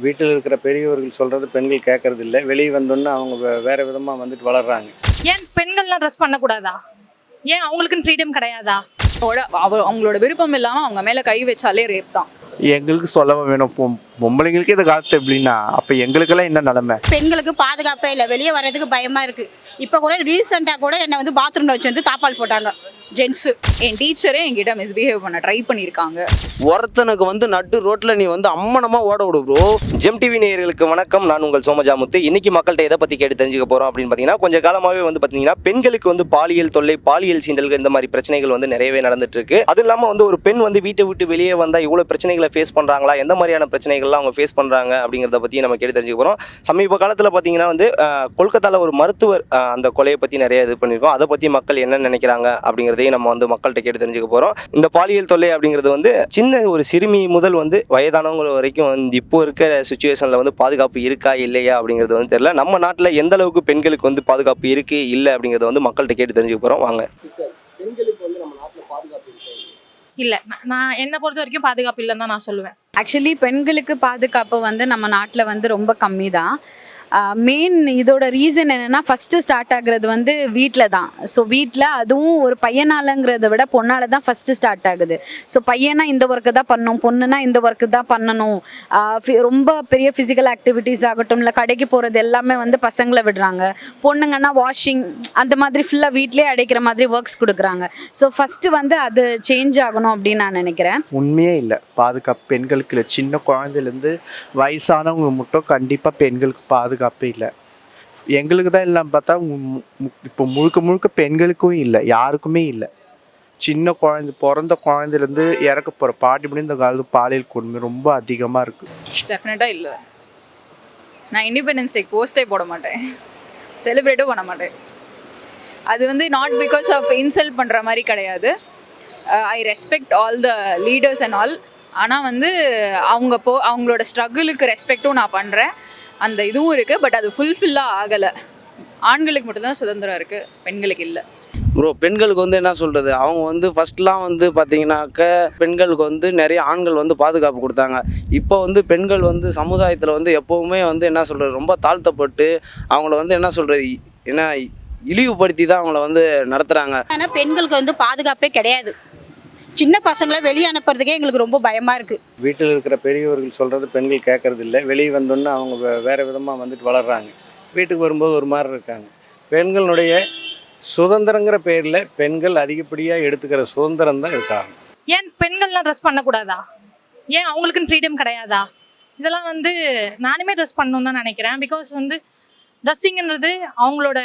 வீட்டில் இருக்கிற பெரியவர்கள் சொல்கிறது பெண்கள் கேட்கறது இல்லை. வெளியே வந்தோன்னே அவங்க வேறு விதமாக வந்துட்டு வளர்கிறாங்க. ஏன் பெண்கள்லாம் ட்ரெஸ் பண்ணக்கூடாதா? ஏன் அவங்களுக்குன்னு ஃப்ரீடம் கிடையாதா? அவங்களோட விருப்பம் இல்லாமல் அவங்க மேலே கை வச்சாலே ரேப் தான். எங்களுக்கு சொல்லவா வேணும்? பொம்பளைங்களுக்கு இந்த காலத்து எப்படின்னா அப்போ எங்களுக்கெல்லாம் என்ன நிலைமை? பெண்களுக்கு பாதுகாப்பே இல்லை, வெளியே வர்றதுக்கு பயமா இருக்கு. இப்போ கூட ரீசெண்டாக கூட என்னை வந்து பாத்ரூம்ல வச்சு வந்து தாப்பால் போட்டாங்க ஜென்ஸு. என் டீச்சரே என்கிட்ட மிஸ்பிஹேவ் பண்ண ட்ரை பண்ணியிருக்காங்க. ஒருத்தனுக்கு வந்து நட்டு ரோட்ல நீ வந்து அம்மனமா ஓட விடு ப்ரோ. ஜெம் டிவி நேயர்களுக்கு வணக்கம். நான் உங்கள் சோமஜாமுத்து. இன்னைக்கு மக்கள்கிட்ட எதை பற்றி கேட்டு தெரிஞ்சுக்க போகிறோம் அப்படின்னு பார்த்தீங்கன்னா, கொஞ்சம் காலமாகவே வந்து பார்த்தீங்கன்னா பெண்களுக்கு வந்து பாலியல் தொல்லை, பாலியல் சீண்டல்கள், இந்த மாதிரி பிரச்சனைகள் வந்து நிறையவே நடந்துட்டு இருக்கு. அது இல்லாமல் வந்து ஒரு பெண் வந்து வீட்டை விட்டு வெளியே வந்தால் இவ்வளோ பிரச்சனைகளை ஃபேஸ் பண்ணுறாங்களா, எந்த மாதிரியான பிரச்சனைகள்லாம் அவங்க ஃபேஸ் பண்ணுறாங்க அப்படிங்கிறத பற்றி நம்ம கேட்டு தெரிஞ்சுக்க போகிறோம். சமீப காலத்தில் பார்த்தீங்கன்னா வந்து கொல்கத்தாவில் ஒரு மருத்துவர் அந்த கொலையை பற்றி நிறைய இது பண்ணியிருக்கோம். அதை பற்றி மக்கள் என்ன நினைக்கிறாங்க அப்படிங்கிறதையும் நம்ம வந்து மக்கள்கிட்ட கேட்டு தெரிஞ்சுக்க போகிறோம். இந்த பாலியல் தொல்லை அப்படிங்கிறது வந்து சின்ன ஒரு சிறுமி முதல் வந்து வயதானவங்க வரைக்கும் வந்து இப்போ இருக்கிற சுச்சுவேஷனில் வந்து பாதுகாப்பு இருக்கா இல்லையா அப்படிங்கிறது வந்து தெரியல. நம்ம நாட்டில் எந்த அளவுக்கு பெண்களுக்கு வந்து பாதுகாப்பு இருக்கு இல்லை அப்படிங்கிறத வந்து மக்கள்கிட்ட கேட்டு தெரிஞ்சுக்க போகிறோம். வாங்க. இல்ல, நான் என்னை பொறுத்த வரைக்கும் பாதுகாப்பு இல்லைன்னு தான் நான் சொல்லுவேன். ஆக்சுவலி பெண்களுக்கு பாதுகாப்பு வந்து நம்ம நாட்டில் வந்து ரொம்ப கம்மி தான். மெயின் இதோட ரீசன் என்னென்னா, ஃபஸ்ட்டு ஸ்டார்ட் ஆகுறது வந்து வீட்டில் தான். ஸோ வீட்டில் அதுவும் ஒரு பையனாலங்கிறத விட பொண்ணால் தான் ஃபஸ்ட்டு ஸ்டார்ட் ஆகுது. ஸோ பையனா இந்த ஒர்க்கு தான் பண்ணணும், பொண்ணுனா இந்த ஒர்க்கு தான் பண்ணணும். ரொம்ப பெரிய ஃபிசிக்கல் ஆக்டிவிட்டீஸ் ஆகட்டும், இல்லை கடைக்கு போகிறது எல்லாமே வந்து பசங்களை விடுறாங்க. பொண்ணுங்கன்னா வாஷிங் அந்த மாதிரி ஃபுல்லாக வீட்டிலே அடைக்கிற மாதிரி ஒர்க்ஸ் கொடுக்குறாங்க. ஸோ ஃபஸ்ட்டு வந்து அது சேஞ்ச் ஆகணும் அப்படின்னு நான் நினைக்கிறேன். உண்மையே இல்லை, பாதுகாப்பு பெண்களுக்கு இல்லை. சின்ன குழந்தைலேருந்து வயசானவங்க மட்டும் கண்டிப்பாக பெண்களுக்கு பாதுகாப்பே இல்லை. எங்களுக்கு தான் இல்லாமல் பார்த்தா இப்போ முழுக்க முழுக்க பெண்களுக்கும் இல்லை, யாருக்குமே இல்லை. சின்ன குழந்தை, பிறந்த குழந்தைலேருந்து இறக்க போகிற பாட்டி இப்படி இந்த காலத்து பாலியல் கொடுமை ரொம்ப அதிகமாக இருக்குது. டெஃபினட்டாக இல்லை. நான் இண்டிபெண்டன்ஸ் டே போஸ்டே போட மாட்டேன், செலிப்ரேட்டும் பண்ண மாட்டேன். அது வந்து நாட் பிகாஸ் ஆஃப் இன்சல்ட் பண்ணுற மாதிரி கிடையாது. I respect all the leaders and all. ஆனால் வந்து அவங்களோட ஸ்ட்ரகிளுக்கு ரெஸ்பெக்டும் நான் பண்ணுறேன், அந்த இதுவும் இருக்குது. பட் அது ஃபுல்ஃபில்லாக ஆகலை. ஆண்களுக்கு மட்டும்தான் சுதந்திரம் இருக்குது, பெண்களுக்கு இல்லை. ப்ரோ, பெண்களுக்கு வந்து என்ன சொல்கிறது, அவங்க வந்து ஃபஸ்ட்லாம் வந்து பார்த்தீங்கன்னாக்க பெண்களுக்கு வந்து நிறைய ஆண்கள் வந்து பாதுகாப்பு கொடுத்தாங்க. இப்போ வந்து பெண்கள் வந்து சமுதாயத்தில் வந்து எப்போவுமே வந்து என்ன சொல்கிறது, ரொம்ப தாழ்த்தப்பட்டு அவங்கள வந்து என்ன சொல்கிறது, என்ன இழிவுபடுத்தி தான் அவங்கள வந்து நடத்துகிறாங்க. ஆனால் பெண்களுக்கு வந்து பாதுகாப்பே கிடையாது. சின்ன பசங்களை வெளியே அனுப்புறதுக்கே எங்களுக்கு ரொம்ப பயமா இருக்கு. வீட்டில் இருக்கிற பெரியவர்கள் சொல்கிறது பெண்கள் கேட்கறது இல்லை. வெளியே வந்தோன்னே அவங்க வேறு விதமாக வந்துட்டு வளர்கிறாங்க. வீட்டுக்கு வரும்போது ஒரு மாதிரி இருக்காங்க. பெண்களுடைய சுதந்திரங்கிற பேரில் பெண்கள் அதிகப்படியாக எடுத்துக்கிற சுதந்திரம் தான் இருக்காங்க. ஏன் பெண்கள்லாம் ட்ரெஸ் பண்ணக்கூடாதா? ஏன் அவங்களுக்குன்னு ஃப்ரீடம் கிடையாதா? இதெல்லாம் வந்து நானுமே ட்ரெஸ் பண்ணணும்னு தான் நினைக்கிறேன். பிகாஸ் வந்து ட்ரெஸ்ஸிங்கிறது அவங்களோட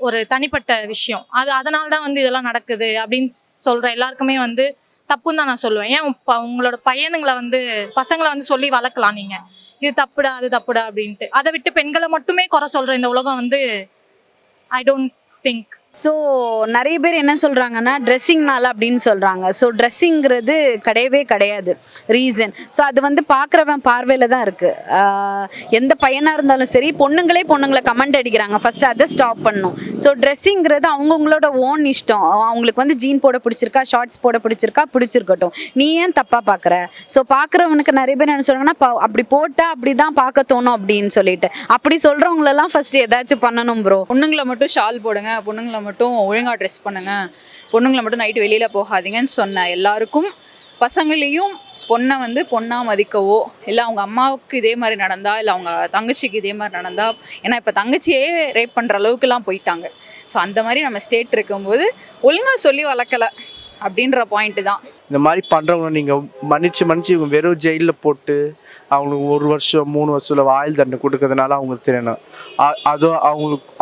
ஒரு தனிப்பட்ட விஷயம். அதனால தான் வந்து இதெல்லாம் நடக்குது அப்படின்னு சொல்கிற எல்லாருக்குமே வந்து தப்புன்னு தான் நான் சொல்லுவேன். ஏன் உங்களோட பையனுங்களை வந்து பசங்களை வந்து சொல்லி வளர்க்கலாம், நீங்கள் இது தப்புடா அது தப்புடா அப்படின்ட்டு. அதை விட்டு பெண்களை மட்டுமே குறை சொல்கிற இந்த உலகம் வந்து ஐ டோன்ட் திங்க். ஸோ நிறைய பேர் என்ன சொல்கிறாங்கன்னா ட்ரெஸ்ஸிங்னால அப்படின்னு சொல்கிறாங்க. ஸோ ட்ரெஸ்ஸிங்கிறது கிடையவே கிடையாது ரீசன். ஸோ அது வந்து பார்க்குறவன் பார்வையில் தான் இருக்குது. எந்த பையனாக இருந்தாலும் சரி, பொண்ணுங்களை கமெண்ட் அடிக்கிறாங்க, ஃபஸ்ட்டு அதை ஸ்டாப் பண்ணணும். ஸோ ட்ரெஸ்ஸிங்கிறது அவங்கவுங்களோட ஓன் இஷ்டம். அவங்களுக்கு வந்து ஜீன் போட பிடிச்சிருக்கா, ஷார்ட்ஸ் போட பிடிச்சிருக்கட்டும். நீ ஏன் தப்பாக பார்க்குற? ஸோ பார்க்குறவனுக்கு நிறைய பேர் என்ன சொல்கிறாங்கன்னா, அப்படி போட்டால் அப்படி தான் பார்க்க தோணும் அப்படின்னு சொல்லிட்டு. அப்படி சொல்கிறவங்களெல்லாம் ஃபஸ்ட்டு ஏதாச்சும் பண்ணணும் ப்ரோ. பொண்ணுங்களை மட்டும் ஷால் போடுங்க, பொண்ணுங்களை மட்டும் ஒழுங்காக ட்ரெஸ் பண்ணுங்க, பொண்ணுங்களை மட்டும் நைட்டு வெளியில் போகாதீங்கன்னு சொன்ன எல்லாருக்கும், பசங்களையும் பொண்ணை வந்து பொண்ணாக மதிக்கவோ, இல்லை அவங்க அம்மாவுக்கு இதே மாதிரி நடந்தா, இல்லை அவங்க தங்கச்சிக்கு இதே மாதிரி நடந்தா, ஏன்னா இப்போ தங்கச்சியே ரேப் பண்ணுற அளவுக்குலாம் போயிட்டாங்க. ஸோ அந்த மாதிரி நம்ம ஸ்டேட் இருக்கும்போது ஒழுங்காக சொல்லி வளர்க்கலை அப்படின்ற பாயிண்ட்டு தான். இந்த மாதிரி பண்ணுறவங்க நீங்கள் மன்னிச்சு இவங்க வெறும் ஜெயிலில் போட்டு அவங்களுக்கு 1 வருஷம் 3 வருஷம் ஆயுள் தண்டனை கொடுக்கறதுனால அவங்க தெரியணும். அதுவும்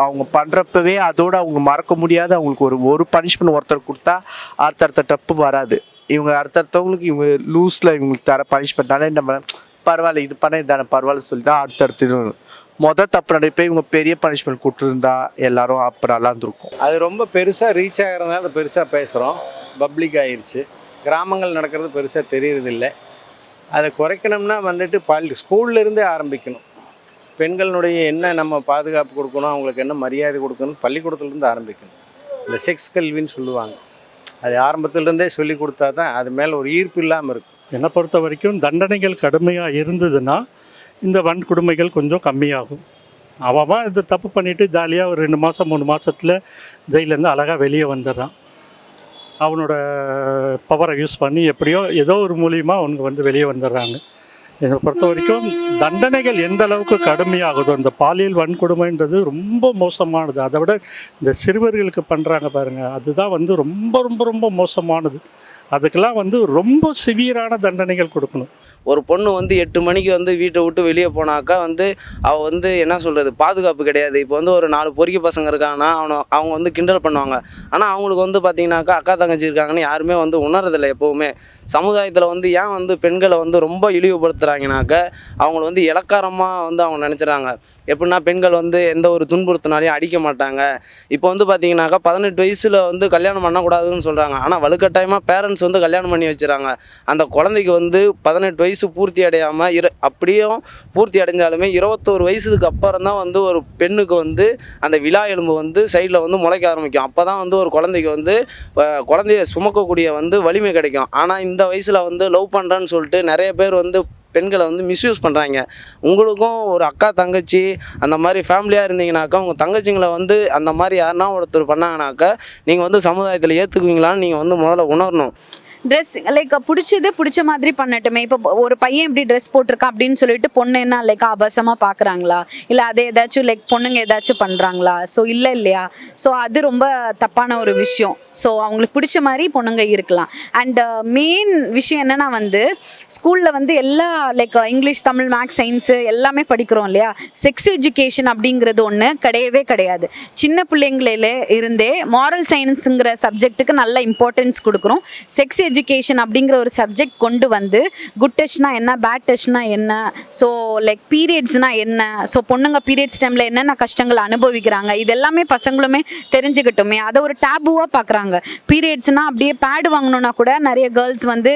அவங்க பண்ணுறப்பவே அதோடு அவங்க மறக்க முடியாத அவங்களுக்கு ஒரு பனிஷ்மெண்ட் ஒருத்தர் கொடுத்தா அடுத்தடுத்த டப்பு வராது. இவங்க அடுத்தடுத்தவங்களுக்கு இவங்க லூஸில் இவங்களுக்கு தர பனிஷ்மெண்ட்னால நம்ம பரவாயில்ல இது பண்ண தானே பரவாயில்ல சொல்லி தான் அடுத்தடுத்து தப்பு நடிப்பே இவங்க பெரிய பனிஷ்மெண்ட் கொடுத்துருந்தா எல்லாரும் அப்போ நல்லா இருந்திருக்கும். அது ரொம்ப பெருசாக ரீச் ஆகிறதுனால பெருசாக பேசுகிறோம், பப்ளிக் ஆகிருச்சு. கிராமங்கள் நடக்கிறது பெருசாக தெரியறதில்லை. அதை குறைக்கணும்னா வந்துட்டு ஸ்கூல்லேருந்தே ஆரம்பிக்கணும். பெண்களுடைய என்ன நம்ம பாதுகாப்பு கொடுக்கணும், அவங்களுக்கு என்ன மரியாதை கொடுக்கணும், பள்ளிக்கூடத்துலேருந்து ஆரம்பிக்கணும். இந்த செக்ஸ் கல்வின்னு சொல்லுவாங்க, அது ஆரம்பத்துலேருந்தே சொல்லி கொடுத்தா தான் அது மேலே ஒரு ஈர்ப்பு இல்லாமல் இருக்கும். என்னை பொறுத்த வரைக்கும் தண்டனைகள் கடுமையாக இருந்ததுன்னா இந்த வன்கொடுமைகள் கொஞ்சம் கம்மியாகும். அவன் இது தப்பு பண்ணிவிட்டு ஜாலியாக ஒரு 2 மாதம் 3 மாதத்தில் ஜெயிலேருந்து அழகாக வெளியே வந்துடுறான். அவனோட பவரை யூஸ் பண்ணி எப்படியோ ஏதோ ஒரு மூலியமாக அவனுக்கு வந்து வெளியே வந்துடுறாங்க. என்னை பொறுத்த வரைக்கும் தண்டனைகள் எந்த அளவுக்கு கடுமையாகுதோ, இந்த பாலியல் வன்கொடுமைன்றது ரொம்ப மோசமானது. அதை விட இந்த சிறுவர்களுக்கு பண்ணுறாங்க பாருங்கள், அதுதான் வந்து ரொம்ப ரொம்ப ரொம்ப மோசமானது. அதுக்கெல்லாம் வந்து ரொம்ப சிவியரான தண்டனைகள் கொடுக்கணும். ஒரு பொண்ணு வந்து 8 மணிக்கு வந்து வீட்டை விட்டு வெளியே போனாக்கா வந்து அவள் வந்து என்ன சொல்கிறது, பாதுகாப்பு கிடையாது. இப்போ வந்து ஒரு 4 பொறுக்கி பசங்க இருக்காங்கன்னா அவங்க வந்து கிண்டல் பண்ணுவாங்க. ஆனால் அவங்களுக்கு வந்து பார்த்திங்கனாக்கா அக்கா தங்கச்சி இருக்காங்கன்னு யாருமே வந்து உணர்றதில்லை. எப்போவுமே சமுதாயத்தில் வந்து ஏன் வந்து பெண்களை வந்து ரொம்ப இழிவுபடுத்துகிறாங்கனாக்க அவங்கள வந்து இலக்காரமாக வந்து அவங்க நினச்சிட்றாங்க. எப்படின்னா பெண்கள் வந்து எந்த ஒரு துன்புறுத்தினாலையும் அடிக்க மாட்டாங்க. இப்போ வந்து பார்த்திங்கனாக்கா 18 வயசில் வந்து கல்யாணம் பண்ணக்கூடாதுன்னு சொல்கிறாங்க. ஆனால் வலுக்கட்டாயமாக பேரண்ட்ஸ் வந்து கல்யாணம் பண்ணி வச்சுறாங்க. அந்த குழந்தைக்கு வந்து 18 வயசு பூர்த்தி அடையாமல் அப்படியும் பூர்த்தி அடைஞ்சாலுமே 21 வயசுக்கு அப்புறம் தான் வந்து ஒரு பெண்ணுக்கு வந்து அந்த விலா எலும்பு வந்து சைடில் வந்து முளைக்க ஆரம்பிக்கும். அப்போ தான் வந்து ஒரு குழந்தைக்கு வந்து குழந்தைய சுமக்கக்கூடிய வந்து வலிமை கிடைக்கும். ஆனால் இந்த வயசில் வந்து லவ் பண்ணுறேன்னு சொல்லிட்டு நிறைய பேர் வந்து பெண்களை வந்து மிஸ்யூஸ் பண்ணுறாங்க. உங்களுக்கும் ஒரு அக்கா தங்கச்சி அந்த மாதிரி ஃபேமிலியாக இருந்தீங்கனாக்கா உங்கள் தங்கச்சிங்களை வந்து அந்த மாதிரி யாருன்னா ஒருத்தர் பண்ணாங்கனாக்கா நீங்கள் வந்து சமுதாயத்தில் ஏற்றுக்குவீங்களான்னு நீங்கள் வந்து முதல்ல உணரணும். ட்ரெஸ் லைக் பிடிச்ச மாதிரி பண்ணட்டுமே. இப்போ ஒரு பையன் இப்படி ட்ரெஸ் போட்டிருக்கான் அப்படின்னு சொல்லிட்டு பொண்ணு என்ன லைக் ஆபாசமாக பார்க்குறாங்களா, இல்லை அதை ஏதாச்சும் லைக் பொண்ணுங்க ஏதாச்சும் பண்ணுறாங்களா? ஸோ இல்லை இல்லையா? ஸோ அது ரொம்ப தப்பான ஒரு விஷயம். ஸோ அவங்களுக்கு பிடிச்ச மாதிரி பொண்ணுங்க இருக்கலாம். அண்ட் மெயின் விஷயம் என்னென்னா வந்து ஸ்கூலில் வந்து எல்லா like English, Tamil, maths, science எல்லாமே படிக்கிறோம் இல்லையா? செக்ஸ் எஜுகேஷன் அப்படிங்கிறது ஒன்று கிடையவே கிடையாது. சின்ன பிள்ளைங்களிலே இருந்தே மாரல் சயின்ஸுங்கிற சப்ஜெக்ட்டுக்கு நல்ல இம்பார்ட்டன்ஸ் கொடுக்குறோம். செக்ஸ் எஜுகேஷன் அப்படிங்கிற ஒரு சப்ஜெக்ட் கொண்டு வந்து குட் டச்னா என்ன, பேட் டச்னா என்ன, ஸோ லைக் பீரியட்ஸ்னா என்ன, ஸோ பொண்ணுங்க பீரியட்ஸ் டைமில் என்னென்ன கஷ்டங்கள் அனுபவிக்கிறாங்க இது எல்லாமே பசங்களுமே தெரிஞ்சுக்கிட்டோமே. அதை ஒரு டேபுவாக பார்க்குறாங்க. பீரியட்ஸ்னால் அப்படியே பேடு வாங்கணுன்னா கூட நிறைய கேர்ள்ஸ் வந்து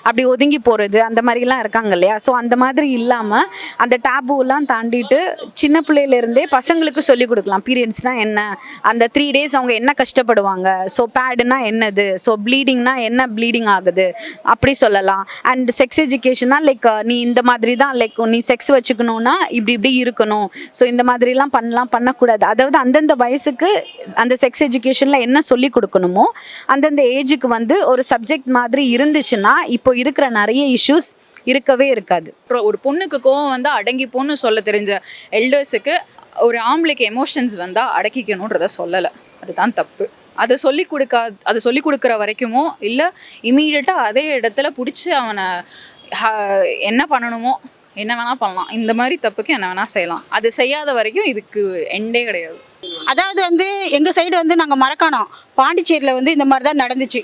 அப்படி ஒதுங்கி போகிறது அந்த மாதிரிலாம் இருக்காங்க இல்லையா? ஸோ அந்த மாதிரி இல்லாமல் அந்த டேபுவெலாம் தாண்டிட்டு சின்ன பிள்ளையிலேருந்தே பசங்களுக்கு சொல்லிக் கொடுக்கலாம். பீரியட்ஸ்னால் என்ன, அந்த 3 days அவங்க என்ன கஷ்டப்படுவாங்க, ஸோ பேடுனா என்னது, ஸோ ப்ளீடிங்னா என்ன ப்ளீடிங் ஆகுது அப்படி சொல்லலாம். அண்ட் செக்ஸ் எஜுகேஷனா லைக் நீ இந்த மாதிரி தான் லைக் நீ செக்ஸ் வச்சுக்கணும்னா இப்படி இருக்கணும், ஸோ இந்த மாதிரிலாம் பண்ணக்கூடாது. அதாவது அந்தந்த வயசுக்கு அந்த செக்ஸ் எஜுகேஷனில் என்ன சொல்லி கொடுக்கணுமோ அந்தந்த ஏஜுக்கு வந்து ஒரு சப்ஜெக்ட் மாதிரி இருந்துச்சுன்னா இப்போ இருக்கிற நிறைய இஷ்யூஸ் இருக்கவே இருக்காது. ஒரு பொண்ணுக்கு கோவம் வந்து அடங்கி போன்னு சொல்ல தெரிஞ்ச எல்டர்ஸுக்கு ஒரு ஆம்பளைக்கு எமோஷன்ஸ் வந்தால் அடக்கிக்கணுன்றத சொல்லலை. அதுதான் தப்பு. அதை சொல்லி கொடுக்குற வரைக்குமோ இல்லை இமீடியட்டாக அதே இடத்துல பிடிச்சி அவனை என்ன பண்ணணுமோ என்ன வேணால் பண்ணலாம். இந்த மாதிரி தப்புக்கு என்ன வேணால் செய்யலாம். அது செய்யாத வரைக்கும் இதுக்கு எண்டே கிடையாது. அதாவது வந்து எங்கள் சைடு வந்து நாங்கள் மறக்கானோம், பாண்டிச்சேரியில் வந்து இந்த மாதிரி தான் நடந்துச்சு.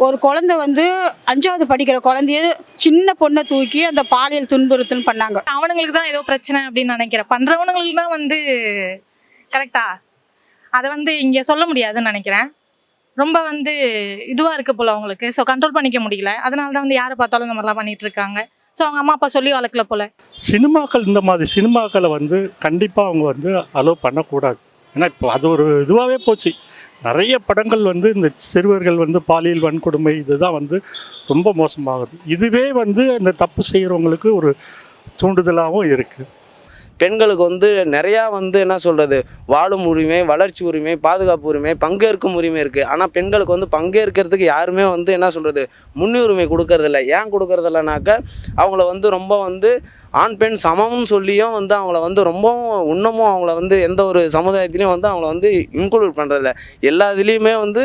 ஒரு குழந்தை வந்து 5வது படிக்கிற குழந்தைய சின்ன பொண்ணை தூக்கி அந்த பாலியல் துன்புறுத்தல் பண்ணாங்க. அவனுங்களுக்கு தான் ஏதோ பிரச்சனை அப்படின்னு நினைக்கிறேன். பண்ணுறவனுங்களுக்கு தான் வந்து கரெக்டா அதை வந்து இங்கே சொல்ல முடியாதுன்னு நினைக்கிறேன். ரொம்ப வந்து இதுவாக இருக்குது போல் அவங்களுக்கு. ஸோ கண்ட்ரோல் பண்ணிக்க முடியல. அதனால தான் வந்து யாரை பார்த்தாலும் இந்த மாதிரிலாம் பண்ணிகிட்டு இருக்காங்க. ஸோ அவங்க அம்மா அப்பா சொல்லி வளர்க்கல போல். சினிமாக்கள் இந்த மாதிரி சினிமாக்களை வந்து கண்டிப்பாக அவங்க வந்து அலோவ் பண்ணக்கூடாது. ஏன்னா இப்போ அது ஒரு இதுவாகவே போச்சு. நிறைய படங்கள் வந்து இந்த சிறுவர்கள் வந்து பாலியல் வன்கொடுமை இதுதான் வந்து ரொம்ப மோசமாகுது. இதுவே வந்து அந்த தப்பு செய்கிறவங்களுக்கு ஒரு தூண்டுதலாகவும் இருக்குது. பெண்களுக்கு வந்து நிறையா வந்து என்ன சொல்கிறது, வாழும் உரிமை, வளர்ச்சி உரிமை, பாதுகாப்பு உரிமை, பங்கேற்கும் உரிமை இருக்குது. ஆனால் பெண்களுக்கு வந்து பங்கேற்கிறதுக்கு யாருமே வந்து என்ன சொல்கிறது முன்னுரிமை கொடுக்கறதில்ல. ஏன் கொடுக்கறதில்லனாக்க அவங்கள வந்து ரொம்ப வந்து ஆண் பெண் சமம்னு சொல்லியும் வந்து அவங்கள வந்து ரொம்பவும் இன்னமும் அவங்கள வந்து எந்த ஒரு சமுதாயத்துலேயும் வந்து அவங்கள வந்து இன்க்ளூட் பண்ணுறதில்ல. எல்லா இதுலேயுமே வந்து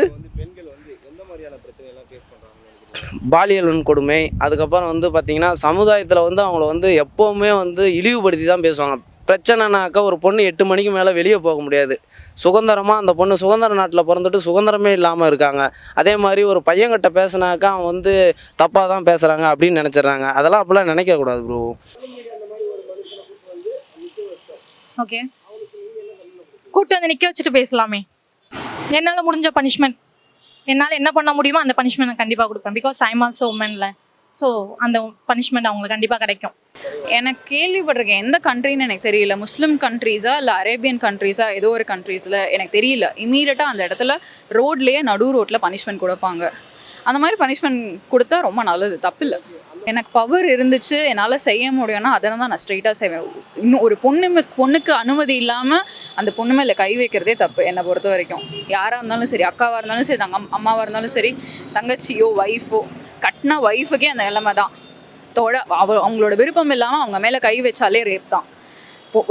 பாலியல் வன்கொடுமை, அதுக்கப்புறம் வந்து பார்த்திங்கன்னா சமுதாயத்தில் வந்து அவங்கள வந்து எப்போவுமே வந்து இழிவுபடுத்தி தான் பேசுவாங்க. பிரச்சனைனாக்கா ஒரு பொண்ணு 8 மணிக்கு மேலே வெளியே போக முடியாது. சுதந்திரமாக அந்த பொண்ணு சுதந்திர நாட்டில் பிறந்துட்டு சுதந்திரமே இல்லாமல் இருக்காங்க. அதே மாதிரி ஒரு பையன்கிட்ட பேசினாக்கா அவன் வந்து தப்பாக தான் பேசுகிறாங்க அப்படின்னு நினச்சிட்றாங்க. அதெல்லாம் அப்படிலாம் நினைக்கக்கூடாது ப்ரோ. ஓகே, கூட்டு வந்து நிற்க வச்சுட்டு பேசலாமே. என்னால் முடிஞ்ச பனிஷ்மெண்ட், என்னால் என்ன பண்ண முடியுமோ அந்த பனிஷ்மெண்ட் நான் கண்டிப்பாக கொடுப்பேன். பிகாஸ் ஐம் ஆல்சோ உமன்ல. ஸோ அந்த பனிஷ்மெண்ட் அவங்களுக்கு கண்டிப்பாக கிடைக்கும். எனக்கு கேள்விப்பட்டிருக்கேன், எந்த கண்ட்ரின்னு எனக்கு தெரியல. முஸ்லீம் கண்ட்ரீஸா இல்லை அரேபியன் கண்ட்ரீஸா ஏதோ ஒரு கண்ட்ரீஸில் எனக்கு தெரியல. இமீடியட்டாக அந்த இடத்துல ரோட்லேயே நடு ரோட்டில் பனிஷ்மெண்ட் கொடுப்பாங்க. அந்த மாதிரி பனிஷ்மெண்ட் கொடுத்தா ரொம்ப நல்லது, தப்பில்லை. எனக்கு பவர் இருந்துச்சு, என்னால் செய்ய முடியும்னா அதை தான் நான் ஸ்ட்ரெயிட்டாக செய்வேன். இன்னும் ஒரு பொண்ணுக்கு அனுமதி இல்லாமல் அந்த பொண்ணு மேலே கை வைக்கிறதே தப்பு என்னை பொறுத்த வரைக்கும். யாராக இருந்தாலும் சரி, அக்காவாக இருந்தாலும் சரி, அம்மாவாக இருந்தாலும் சரி, தங்கச்சியோ ஒய்ஃபோ, கட்டின ஒய்ஃபுக்கே அந்த நிலைமை தான். அவங்களோட விருப்பம் இல்லாமல் அவங்க மேலே கை வச்சாலே ரேப் தான்,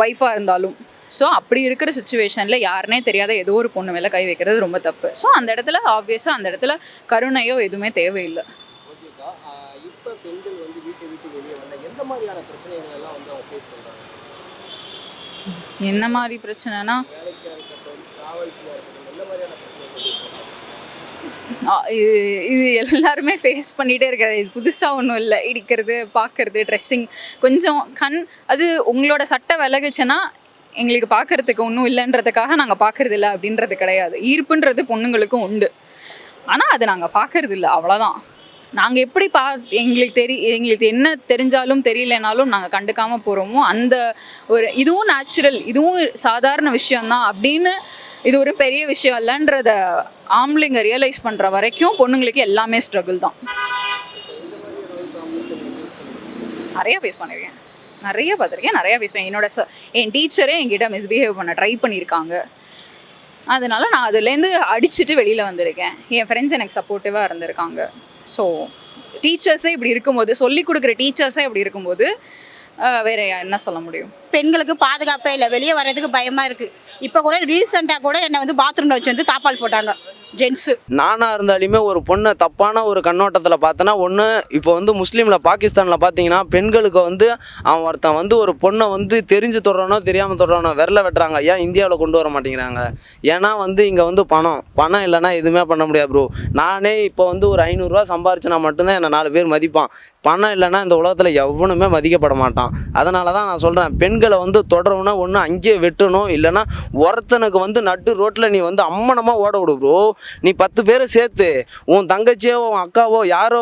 ஒய்ஃபாக இருந்தாலும். ஸோ அப்படி இருக்கிற சுச்சுவேஷனில் யாருனே தெரியாத ஏதோ ஒரு பொண்ணு மேலே கை வைக்கிறது ரொம்ப தப்பு. ஸோ அந்த இடத்துல ஆப்வியஸாக அந்த இடத்துல கருணையோ எதுவுமே தேவையில்லை. இப்போ பெண்கள் வந்து வீட்டை விட்டு வெளியே வந்தால் எந்த மாதிரியான பிரச்சனைகள் எல்லாம் வந்து அவங்க ஃபேஸ் பண்ணுறாங்க? என்ன மாதிரி பிரச்சனைனா, வேலைக்காக இருக்கட்டும், ட்ராவல்ஸில் இருக்கட்டும், எந்த மாதிரியான பிரச்சனைகள்? இது எல்லாருமே ஃபேஸ் பண்ணிகிட்டே இருக்காது. இது புதுசாக ஒன்றும் இல்லை. இடிக்கிறது, பார்க்கறது, ட்ரெஸ்ஸிங் கொஞ்சம் அது உங்களோட சட்டை விலகுச்சுன்னா எங்களுக்கு பார்க்கறதுக்கு ஒன்றும் இல்லைன்றதுக்காக நாங்கள் பார்க்கறது இல்லை அப்படின்றது கிடையாது. ஈர்ப்புன்றது பொண்ணுங்களுக்கும் உண்டு, ஆனால் அது நாங்கள் பார்க்கறது இல்லை, அவ்வளோதான். நாங்கள் எப்படி எங்களுக்கு என்ன தெரிஞ்சாலும் தெரியலனாலும் நாங்கள் கண்டுக்காமல் போகிறோமோ அந்த ஒரு இதுவும் நேச்சுரல், இதுவும் சாதாரண விஷயந்தான் அப்படின்னு, இது ஒரு பெரிய விஷயம் இல்லைன்றத ஆம்பளைங்க ரியலைஸ் பண்ணுற வரைக்கும் பொண்ணுங்களுக்கு எல்லாமே ஸ்ட்ரகிள் தான். நிறையா ஃபேஸ் பண்ணியிருக்கேன், நிறைய பார்த்துருக்கேன், நிறையா ஃபேஸ் பண்ணேன். என் டீச்சரே என்கிட்ட மிஸ்பிஹேவ் பண்ண ட்ரை பண்ணியிருக்காங்க. அதனால நான் அதுலேருந்து அடிச்சுட்டு வெளியில் வந்திருக்கேன். என் ஃப்ரெண்ட்ஸ் எனக்கு சப்போர்ட்டிவாக இருந்திருக்காங்க. ஸோ டீச்சர்ஸே இப்படி இருக்கும்போது, சொல்லி கொடுக்குற டீச்சர்ஸே இப்படி இருக்கும்போது வேற என்ன சொல்ல முடியும்? பெண்களுக்கு பாதுகாப்பே இல்லை, வெளியே வர்றதுக்கு பயமாக இருக்குது. இப்போ கூட ரீசெண்டாக கூட என்னை வந்து பாத்ரூமில் வச்சு வந்து தாப்பால் போட்டாங்க ஜென்ஸு. நானாக இருந்தாலுமே ஒரு பொண்ணை தப்பான ஒரு கண்ணோட்டத்தில் பார்த்தேன்னா, ஒன்று இப்போ வந்து முஸ்லீமில் பாகிஸ்தானில் பார்த்தீங்கன்னா பெண்களுக்கு வந்து அவன் ஒருத்தன் வந்து ஒரு பொண்ணை வந்து தெரிஞ்சு தொடுறானோ தெரியாமல் தொடுறானோ விரல வெட்டுறாங்க. ஏன் இந்தியாவில் கொண்டு வர மாட்டேங்கிறாங்க? ஏன்னா வந்து இங்கே வந்து பணம் இல்லைன்னா எதுவுமே பண்ண முடியாது ப்ரோ. நானே இப்போ வந்து ஒரு 500 ரூபா சம்பாரிச்சுனா மட்டும்தான் என்னை 4 பேர் மதிப்பான். பணம் இல்லைன்னா இந்த உலகத்தில் எவனுமே மதிக்கப்பட மாட்டான். அதனால தான் நான் சொல்கிறேன், பெண்களை வந்து தொடரவுன்னா ஒன்று அங்கேயே வெட்டணும், இல்லைன்னா ஒருத்தனுக்கு வந்து நட்டு ரோட்டில் நீ வந்து அம்மனமாக ஓட விடு ப்ரோ. நீ 10 பேரை சேர்த்து, உன் தங்கச்சியோ உன் அக்காவோ யாரோ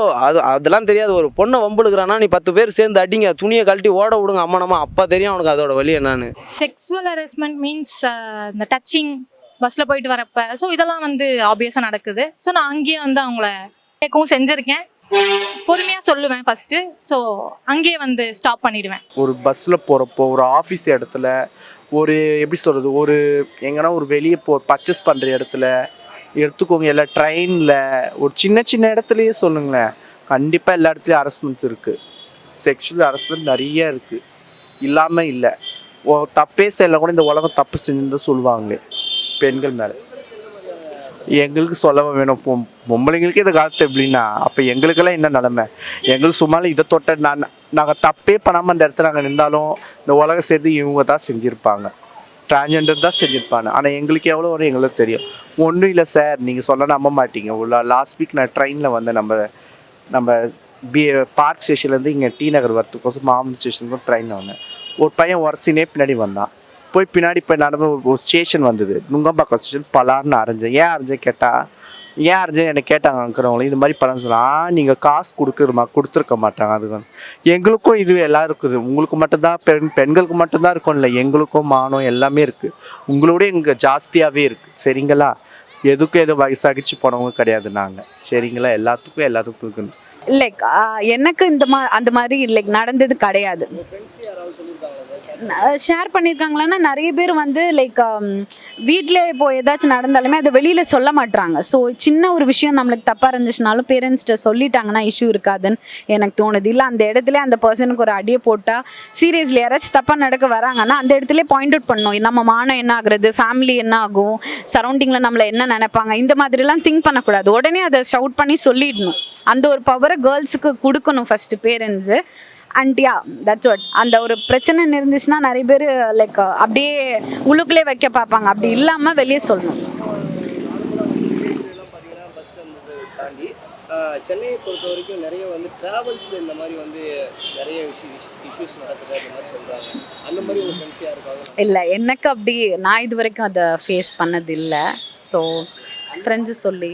அதெல்லாம் தெரியாது, ஒரு பொண்ணை வம்புழுக்கிறானா நீ 10 பேர் சேர்ந்து அடிங்க, துணியை கழட்டி ஓட விடுங்க அம்மனமா. அப்போ தெரியும் அவனுக்கு அதோட வழி என்னன்னு. செக்ஸுவல் ஹராஸ்மெண்ட் மீன்ஸ் இந்த டச்சிங் பஸ்ஸில் போயிட்டு வரப்போ, ஸோ இதெல்லாம் வந்து ஆப்வியஸாக நடக்குது. ஸோ நான் அங்கேயே வந்து அவங்கள கேட்கவும் செஞ்சுருக்கேன். பொறுமையாக சொல்லுவேன் ஃபஸ்ட்டு, ஸோ அங்கேயே வந்து ஸ்டாப் பண்ணிடுவேன். ஒரு பஸ்ஸில் போகிறப்போ, ஒரு ஆஃபீஸ் இடத்துல, ஒரு எப்படி சொல்கிறது, ஒரு எங்கன்னா ஒரு வெளியே பர்ச்சேஸ் பண்ணுற இடத்துல எடுத்துக்கோங்க, இல்லை ட்ரெயினில், ஒரு சின்ன இடத்துலையே சொல்லுங்களேன், கண்டிப்பாக எல்லா இடத்துலையும் ஹராஸ்மெண்ட்ஸ் இருக்குது. செக்ஷுவல் ஹராஸ்மெண்ட் நிறைய இருக்குது, இல்லாமல் இல்லை. தப்பே செய்யலை கூட இந்த உலகம் தப்பு செஞ்சுன்னு சொல்லுவாங்களே பெண்கள் மேலே. எங்களுக்கு சொல்லவா வேணும்? பொம்பளைங்களுக்கு இந்த காலத்து எப்படின்னா, அப்போ எங்களுக்கெல்லாம் என்ன நிலமை? எங்களுக்கு சும்மாலும் இதை தொட்ட நாங்கள் தப்பே பண்ணாமல் அந்த இடத்துல நாங்கள் நின்றாலும் இந்த உலகம் சேர்த்து இவங்க தான் செஞ்சுருப்பாங்க, டிரான்ஜெண்டர் தான் செஞ்சுருப்பாங்க. ஆனால் எங்களுக்கு எவ்வளோ வரும் எங்களுக்கு தெரியும். ஒன்றும் இல்லை சார், நீங்கள் சொல்ல நம்ப மாட்டீங்க. லாஸ்ட் வீக் நான் ட்ரெயினில் வந்தேன், நம்ம பார்க் ஸ்டேஷன்லேருந்து இங்கே டி நகர் வரத்துக்கோசம் மாமன் ஸ்டேஷனுக்கும் ட்ரெயினில் வந்தேன். ஒரு பையன் உரசினே பின்னாடி வந்தான். பின்னாடி நடந்து ஒரு ஸ்டேஷன் வந்தது, நுங்கம்பாக்கம் ஸ்டேஷன். பலார்னு அரைஞ்சேன். ஏன் அரைஞ்சேன் என்னை கேட்டாங்க இருக்கிறவங்களும். இது மாதிரி படம் சொல்லலாம், நீங்கள் காசு கொடுத்துருக்க மாட்டாங்க. அது எங்களுக்கும் இது எல்லாம் இருக்குது. உங்களுக்கு மட்டும்தான் பெண்களுக்கு மட்டும்தான் இருக்கும் இல்லை, எங்களுக்கும் மானம் எல்லாமே இருக்குது. உங்களோட இங்கே ஜாஸ்தியாகவே இருக்குது. சரிங்களா? எதுக்கும் எதுவும் வயசாகிச்சு போனவங்க கிடையாது நாங்கள். சரிங்களா? எல்லாத்துக்கும் இருக்குன்னு லைக் எனக்கு அந்த மாதிரி லைக் நடந்தது கிடையாது. ஷேர் பண்ணியிருக்காங்களான்னா நிறைய பேர் வந்து லைக் வீட்டிலே இப்போ ஏதாச்சும் நடந்தாலுமே அதை வெளியில் சொல்ல மாட்டாங்க. ஸோ சின்ன ஒரு விஷயம் நம்மளுக்கு தப்பாக இருந்துச்சுனாலும் பேரண்ட்ஸ்கிட்ட சொல்லிட்டாங்கன்னா இஷ்யூ இருக்காதுன்னு எனக்கு தோணுது. இல்லை அந்த இடத்துல அந்த பர்சனுக்கு ஒரு அடியை போட்டால் சீரியஸ்லி யாராச்சும் தப்பாக நடக்க வராங்கன்னா அந்த இடத்துல பாயிண்ட் அவுட் பண்ணணும். நம்ம மானம் என்ன ஆகுறது, ஃபேமிலி என்ன ஆகும், சரௌண்டிங்கில் நம்மளை என்ன நினைப்பாங்க, இந்த மாதிரிலாம் திங்க் பண்ணக்கூடாது. உடனே அதை ஷவுட் பண்ணி சொல்லிடணும். அந்த ஒரு பவரை கேர்ள்ஸுக்கு கொடுக்கணும் first parents. And yeah that's what. அந்த ஒரு பிரச்சனை இருந்துச்சுன்னா நிறைய பேர் லைக் அப்படியே உள்ளுக்குள்ளே வைக்க பார்ப்பாங்க. அப்படி இல்லாமல் வெளியே சொல்லணும். சென்னையை பொறுத்த வரைக்கும் நிறைய வந்து ட்ராவல்ஸில் இந்த மாதிரி வந்து நிறைய இஷ்யூஸ் நடக்குது அந்த மாதிரி சொல்கிறாங்க. அந்த மாதிரி ஒரு ஃப்ரெண்ட்ஸியாக இருக்காங்க? இல்லை, எனக்கு அப்படி நான் இது வரைக்கும் அதை ஃபேஸ் பண்ணது இல்லை. ஸோ ஃப்ரெண்ட்ஸு சொல்லி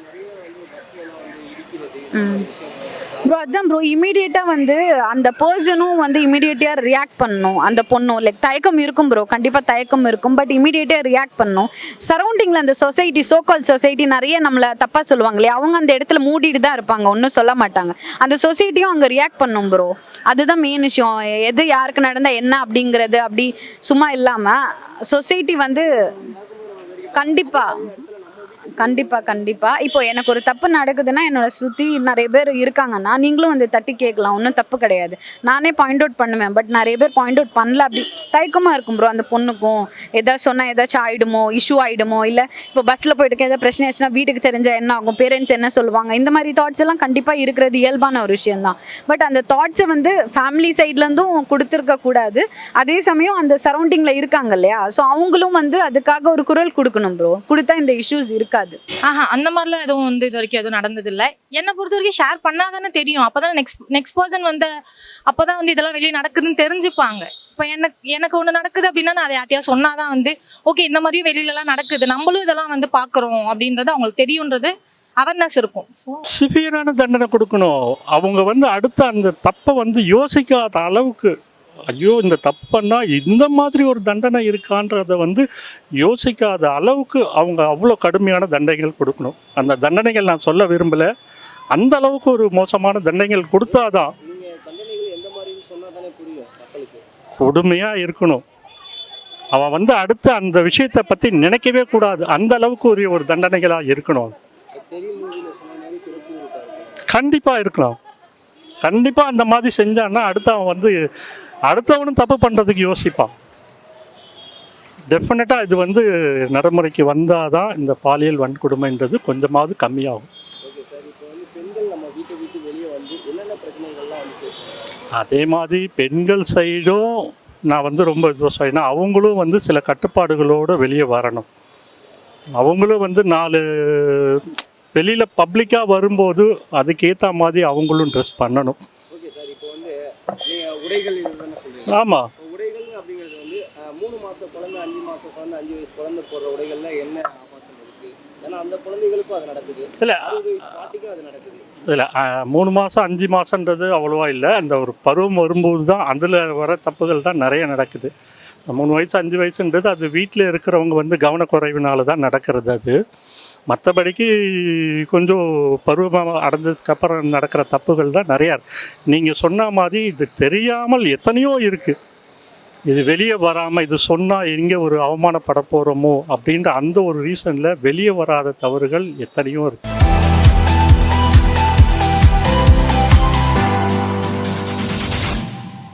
நிறைய வந்து பஸ்லாம் வந்து இடிக்கிறது, ப்ரோ அதான் ப்ரோ இமீடியட்டாக வந்து அந்த பர்சனும் வந்து இமீடியட்டாக ரியாக்ட் பண்ணணும். அந்த பொண்ணும் லைக் தயக்கம் இருக்கும் ப்ரோ, கண்டிப்பாக தயக்கம் இருக்கும். பட் இமீடியட்டாக ரியாக்ட் பண்ணணும். சரௌண்டிங்கில் அந்த சொசைட்டி சோகால் சொசைட்டி நிறைய நம்மளை தப்பாக சொல்லுவாங்க இல்லையா, அவங்க அந்த இடத்துல மூடிட்டு தான் இருப்பாங்க, ஒன்றும் சொல்ல மாட்டாங்க. அந்த சொசைட்டியும் அங்கே ரியாக்ட் பண்ணும் ப்ரோ. அதுதான் மெயின் விஷயம். எது யாருக்கு நடந்தால் என்ன அப்படிங்கிறது அப்படி சும்மா இல்லாமல் சொசைட்டி வந்து கண்டிப்பாக இப்போ எனக்கு ஒரு தப்பு நடக்குதுன்னா என்னோட சுற்றி நிறைய பேர் இருக்காங்கன்னா நீங்களும் வந்து தட்டி கேட்கலாம், ஒன்றும் தப்பு கிடையாது. நானே பாயிண்ட் அவுட் பண்ணுவேன். பட் நிறைய பேர் பாயிண்ட் அவுட் பண்ணல, அப்படி தயக்கமாக இருக்கும் ப்ரோ. அந்த பொண்ணுக்கும் ஏதாச்சும் சொன்னால் ஏதாச்சும் ஆகிடுமோ, இஷ்யூ ஆகிடுமோ, இல்லை இப்போ பஸ்ஸில் போயிட்டு ஏதாவது பிரச்சனை ஆச்சுன்னா வீட்டுக்கு தெரிஞ்சால் என்ன ஆகும், பேரண்ட்ஸ் என்ன சொல்லுவாங்க, இந்த மாதிரி தாட்ஸ் எல்லாம் கண்டிப்பாக இருக்கிறது இயல்பான ஒரு விஷயம்தான். பட் அந்த தாட்ஸை வந்து ஃபேமிலி சைட்லேருந்தும் கொடுத்துருக்க கூடாது. அதே சமயம் அந்த சரௌண்டிங்கில் இருக்காங்க இல்லையா, ஸோ அவங்களும் வந்து அதுக்காக ஒரு குரல் கொடுக்கணும் ப்ரோ. கொடுத்தா இந்த இஷ்யூஸ் இருக்காது. அந்த மாதிரிலாம் எதுவும் வந்து இது வரைக்கும் எதுவும் நடந்ததில்லை. என்னை பொறுத்த வரைக்கும் ஷேர் பண்ணாதானே தெரியும். அப்போதான் நெக்ஸ்ட் பர்சன் வந்து அப்போதான் வந்து இதெல்லாம் வெளியே நடக்குதுன்னு தெரிஞ்சுப்பாங்க. இப்போ எனக்கு ஒன்று நடக்குது அப்படின்னா நான் அதை யார்ட்டையா சொன்னாதான் வந்து ஓகே இந்த மாதிரியும் வெளியிலலாம் நடக்குது, நம்மளும் இதெல்லாம் வந்து பார்க்குறோம் அப்படின்றது அவங்களுக்கு தெரியுன்றது அவேர்னஸ் இருக்கும். சிவியரான தண்டனை கொடுக்கணும். அவங்க வந்து அடுத்த அந்த தப்பை வந்து யோசிக்காத அளவுக்கு, ஐயோ இந்த தப்புன்னா இந்த மாதிரி ஒரு தண்டனை இருக்கான்றதை வந்து யோசிக்காத அளவுக்கு அவங்க அவ்வளோ கடுமையான தண்டனைகள் கொடுக்கணும். அந்த தண்டனைகள் நான் சொல்ல விரும்பலை, அந்த அளவுக்கு ஒரு மோசமான தண்டனைகள் கொடுத்தாதான் கொடுமையாக இருக்கணும். அவன் வந்து அடுத்து அந்த விஷயத்தை பற்றி நினைக்கவே கூடாது, அந்த அளவுக்கு ஒரு தண்டனைகளாக இருக்கணும். கண்டிப்பாக இருக்கலாம். கண்டிப்பாக அந்த மாதிரி செஞ்சான்னா அவன் வந்து அடுத்தவனும் தப்பு பண்ணுறதுக்கு யோசிப்பான். டெஃபினட்டாக இது வந்து நடைமுறைக்கு வந்தால் தான் இந்த பாலியல் வன்கொடுமைன்றது கொஞ்சமாவது கம்மியாகும். அதே மாதிரி பெண்கள் சைடும் நான் வந்து ரொம்ப இதுவாக அவங்களும் வந்து சில கட்டுப்பாடுகளோடு வெளியே வரணும். அவங்களும் வந்து 4 வெளியில் பப்ளிக்காக வரும்போது அதுக்கேற்ற மாதிரி அவங்களும் ட்ரெஸ் பண்ணணும். உடைகள் ஆமாம். உடைகள் அப்படிங்கிறது வந்து 3 மாத குழந்தை, 5 மாத குழந்தை, 5 வயசு குழந்தை போடுற உடைகள்ல என்ன ஆபாசம் இருக்கு? ஏன்னா அந்த குழந்தைகளுக்கும் அது நடக்குது, இல்லை 60 வயசு பாட்டிக்கும் அது நடக்குது. இல்லை 3 மாதம் 5 மாதன்றது அவ்வளோவா இல்லை. அந்த ஒரு பருவம் வரும்போது தான் அதில் வர தப்புகள் தான் நிறைய நடக்குது. 3 வயசு 5 வயசுன்றது அது வீட்டில் இருக்கிறவங்க வந்து கவனக்குறைவினால தான் நடக்கிறது. அது மற்றபடிக்கு கொஞ்சம் பருவமாக அடைஞ்சதுக்கப்புறம் நடக்கிற தப்புகள் தான் நிறையா. நீங்கள் சொன்ன மாதிரி இது தெரியாமல் எத்தனையோ இருக்குது. இது வெளியே வராமல் இது சொன்னால் எங்கே ஒரு அவமானப்பட போகிறோமோ அப்படின்ற அந்த ஒரு ரீசனில் வெளியே வராத தவறுகள் எத்தனையோ இருக்குது.